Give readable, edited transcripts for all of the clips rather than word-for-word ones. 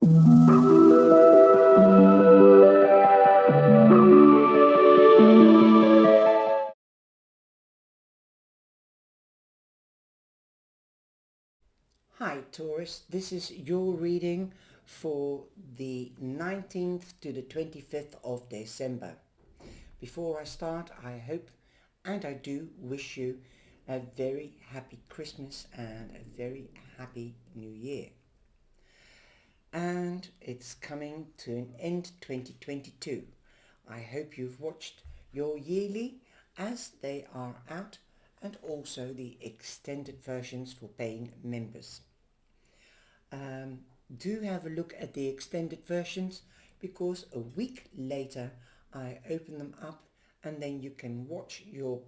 Hi Taurus, this is your reading for the 19th to the 25th of December. Before I start, I hope and I do wish you a very happy Christmas and a very happy New Year. And it's coming to an end 2022. I hope you've watched your yearly as they are out, and also the extended versions for paying members. Do have a look at the extended versions, because a week later I open them up and then you can watch your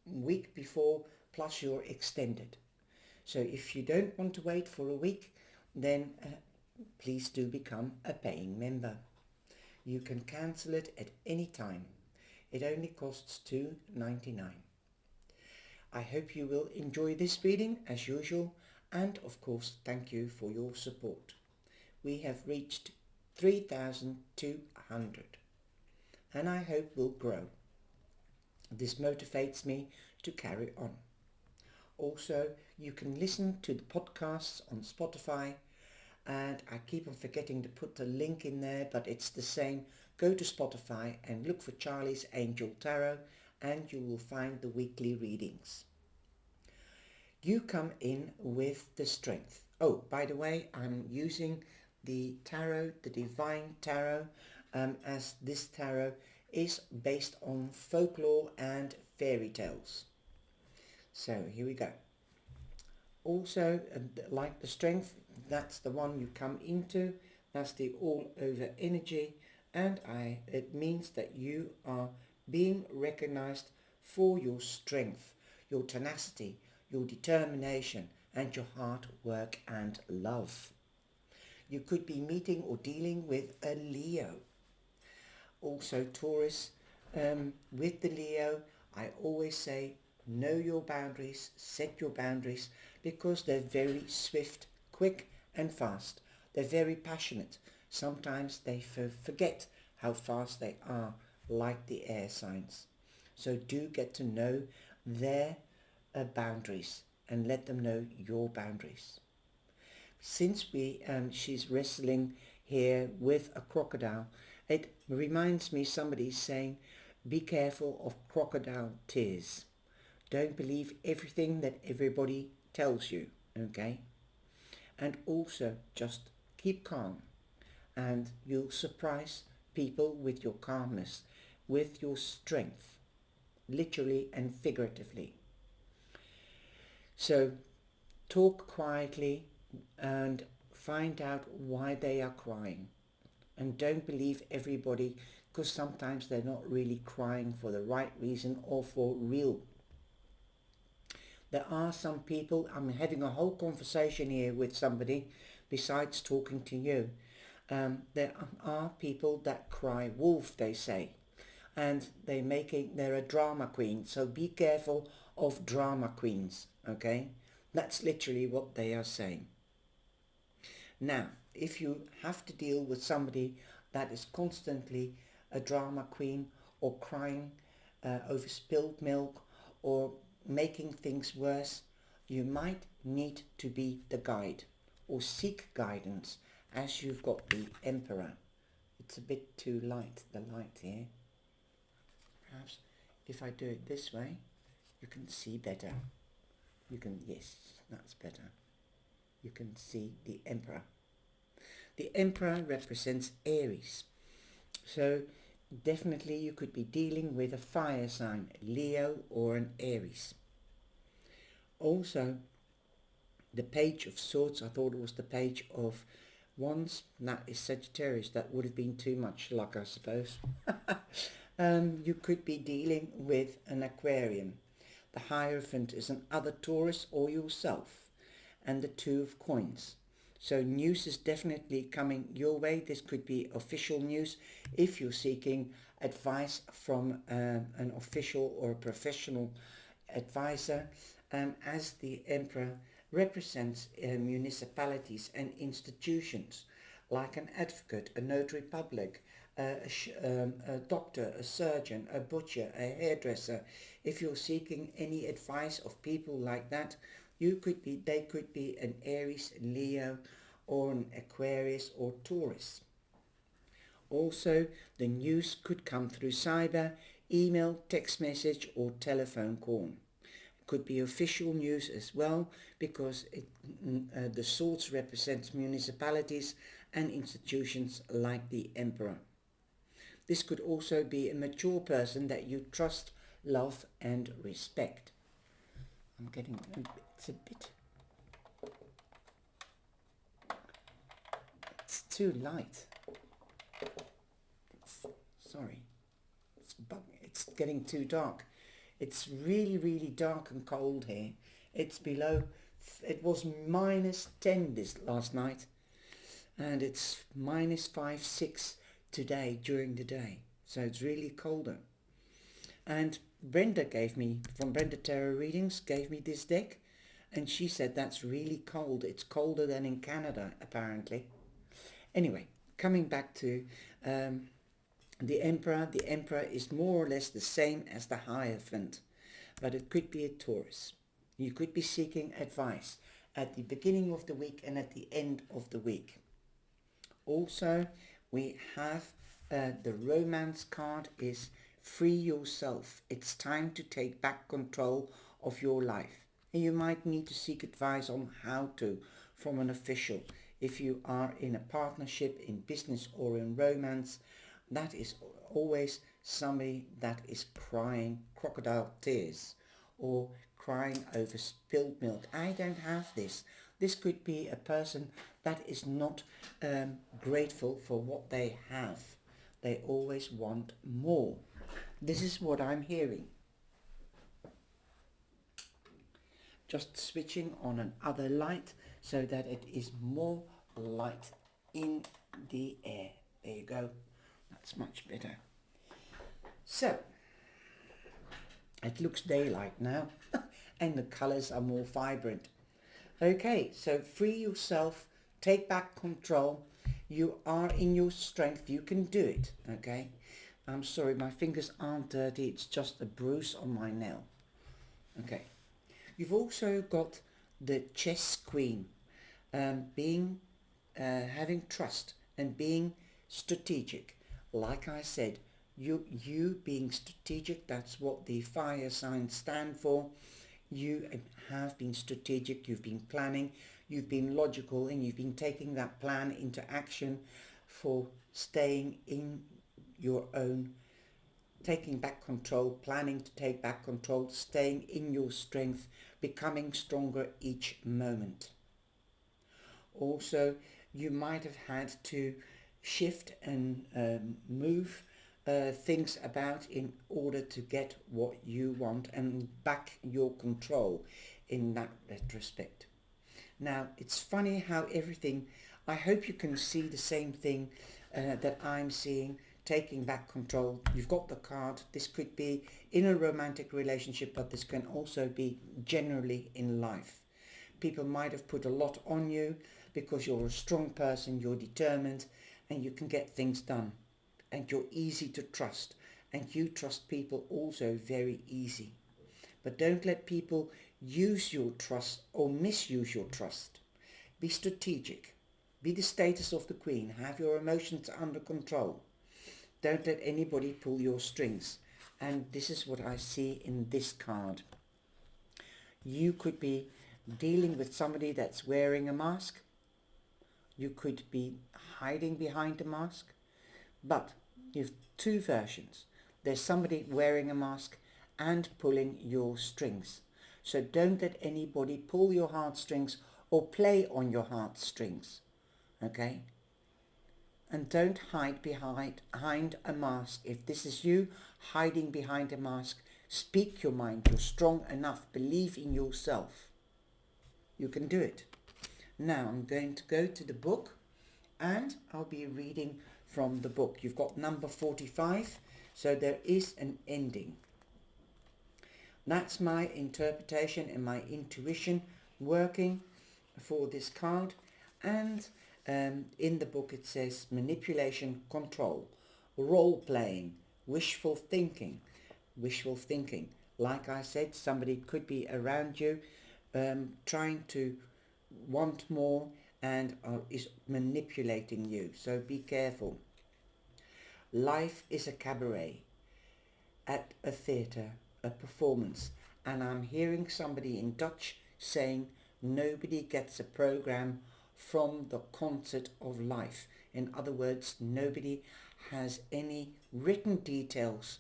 week before plus your extended. So if you don't want to wait for a week, then please do become a paying member. You can cancel it at any time. It only costs $2.99. I hope you will enjoy this reading as usual, and of course thank you for your support. We have reached 3,200 and I hope will grow. This motivates me to carry on. Also, you can listen to the podcasts on Spotify, and I keep on forgetting to put the link in there, but it's the same. Go to Spotify and look for Charlie's Angel Tarot and you will find the weekly readings. You come in with the strength. Oh, by the way, I'm using the tarot, the Divine Tarot, as this tarot is based on folklore and fairy tales. So here we go. Also, like the strength, that's the one you come into. That's the all over energy, and it means that you are being recognized for your strength, your tenacity, your determination, and your hard work and love. You could be meeting or dealing with a Leo. Also Taurus, with the Leo, I always say know your boundaries, set your boundaries, because they're very swift, quick and fast. They're very passionate. Sometimes they forget how fast they are, like the air signs. So do get to know their boundaries and let them know your boundaries. Since she's wrestling here with a crocodile, it reminds me somebody saying, be careful of crocodile tears. Don't believe everything that everybody tells you, okay? And also just keep calm, and you'll surprise people with your calmness, with your strength, literally and figuratively. So talk quietly and find out why they are crying. And don't believe everybody, because sometimes they're not really crying for the right reason or for real. There are some people, I'm having a whole conversation here with somebody besides talking to you. There are people that cry wolf, they say, and they're a drama queen. So be careful of drama queens, okay? That's literally what they are saying. Now, if you have to deal with somebody that is constantly a drama queen, or crying over spilled milk, or making things worse, you might need to be the guide or seek guidance, as you've got the Emperor. It's a bit too light, the light here. Perhaps if I do it this way, you can see better. Yes, that's better. You can see the Emperor. The Emperor represents Aries. So definitely you could be dealing with a fire sign, Leo or an Aries. Also, the Page of Swords, I thought it was the Page of Wands. That is Sagittarius. That would have been too much luck, I suppose. You could be dealing with an Aquarian. The Hierophant is another Taurus or yourself. And the Two of Coins. So news is definitely coming your way. This could be official news if you're seeking advice from an official or a professional advisor, as the Emperor represents municipalities and institutions. like an advocate, a notary public, a doctor, a surgeon, a butcher, a hairdresser. If you're seeking any advice of people like that, they could be an Aries, Leo, or an Aquarius or Taurus. Also, the news could come through cyber, email, text message, or telephone call. Could be official news as well, because the swords represents municipalities and institutions like the emperor. This could also be a mature person that you trust, love and respect. I'm getting it's a bit, it's too light. Sorry, it's getting too dark. It's really, really dark and cold here. It's below, it was -10 this last night, and it's -5, 6 today during the day. So it's really colder. And Brenda from Brenda Tarot Readings, gave me this deck, and she said that's really cold. It's colder than in Canada, apparently. Anyway, coming back to the Emperor. The Emperor is more or less the same as the Hierophant, but it could be a Taurus. You could be seeking advice at the beginning of the week and at the end of the week. Also, we have the Romance card is free yourself. It's time to take back control of your life. And you might need to seek advice on how to from an official. If you are in a partnership, in business or in romance, that is always somebody that is crying crocodile tears or crying over spilled milk. I don't have this. This could be a person that is not grateful for what they have. They always want more. This is what I'm hearing. Just switching on another light so that it is more light in the air. There you go. That's much better. So, it looks daylight now and the colours are more vibrant. Okay, so free yourself, take back control. You are in your strength, you can do it, okay? I'm sorry, my fingers aren't dirty, it's just a bruise on my nail. Okay. You've also got the Chess Queen, having trust and being strategic. Like I said, you being strategic, that's what the fire signs stand for. You have been strategic, you've been planning, you've been logical, and you've been taking that plan into action for staying in your own, taking back control, planning to take back control, staying in your strength, becoming stronger each moment. Also, you might have had to shift and move things about in order to get what you want and back your control in that retrospect. Now, it's funny how everything, I hope you can see the same thing that I'm seeing, taking back control. You've got the card. This could be in a romantic relationship, but this can also be generally in life. People might have put a lot on you because you're a strong person, you're determined, and you can get things done. And you're easy to trust, and you trust people also very easy. But don't let people use your trust or misuse your trust. Be strategic. Be the status of the Queen. Have your emotions under control. Don't let anybody pull your strings. And this is what I see in this card. You could be dealing with somebody that's wearing a mask. You could be hiding behind a mask. But you have two versions. There's somebody wearing a mask and pulling your strings. So don't let anybody pull your heartstrings or play on your heartstrings. Okay? And don't hide behind a mask. If this is you hiding behind a mask, speak your mind. You're strong enough. Believe in yourself. You can do it. Now I'm going to go to the book and I'll be reading from the book. You've got number 45, so there is an ending. That's my interpretation and my intuition working for this card. And In the book it says manipulation, control, role playing, wishful thinking. Wishful thinking. Like I said, somebody could be around you trying to want more and is manipulating you. So be careful. Life is a cabaret, at a theatre, a performance. And I'm hearing somebody in Dutch saying nobody gets a program from the concert of life. In other words, nobody has any written details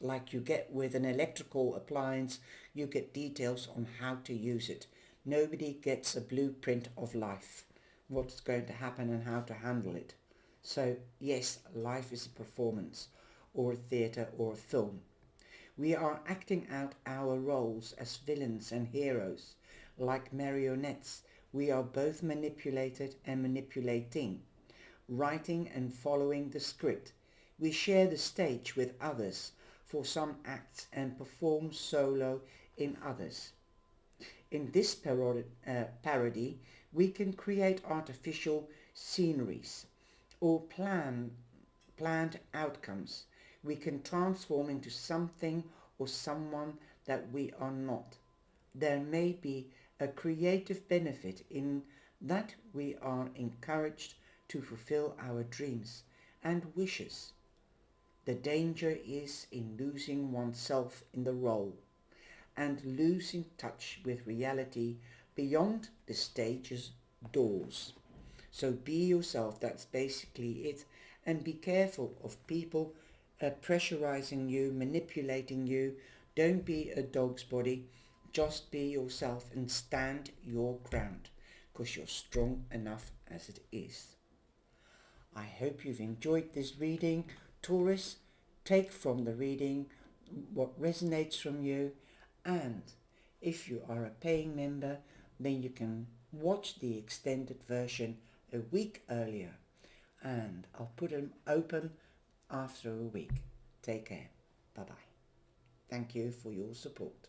like you get with an electrical appliance. You get details on how to use it. Nobody gets a blueprint of life, what's going to happen and how to handle it. So yes, life is a performance or a theatre or a film. We are acting out our roles as villains and heroes. Like marionettes, we are both manipulated and manipulating, writing and following the script. We share the stage with others for some acts and perform solo in others. In this parody, we can create artificial sceneries or planned outcomes. We can transform into something or someone that we are not. There may be a creative benefit in that we are encouraged to fulfill our dreams and wishes. The danger is in losing oneself in the role and losing touch with reality beyond the stage's doors. So be yourself, that's basically it. And be careful of people pressurizing you, manipulating you. Don't be a dog's body. Just be yourself and stand your ground, because you're strong enough as it is. I hope you've enjoyed this reading. Taurus, take from the reading what resonates from you, and if you are a paying member, then you can watch the extended version a week earlier, and I'll put them open after a week. Take care. Bye bye. Thank you for your support.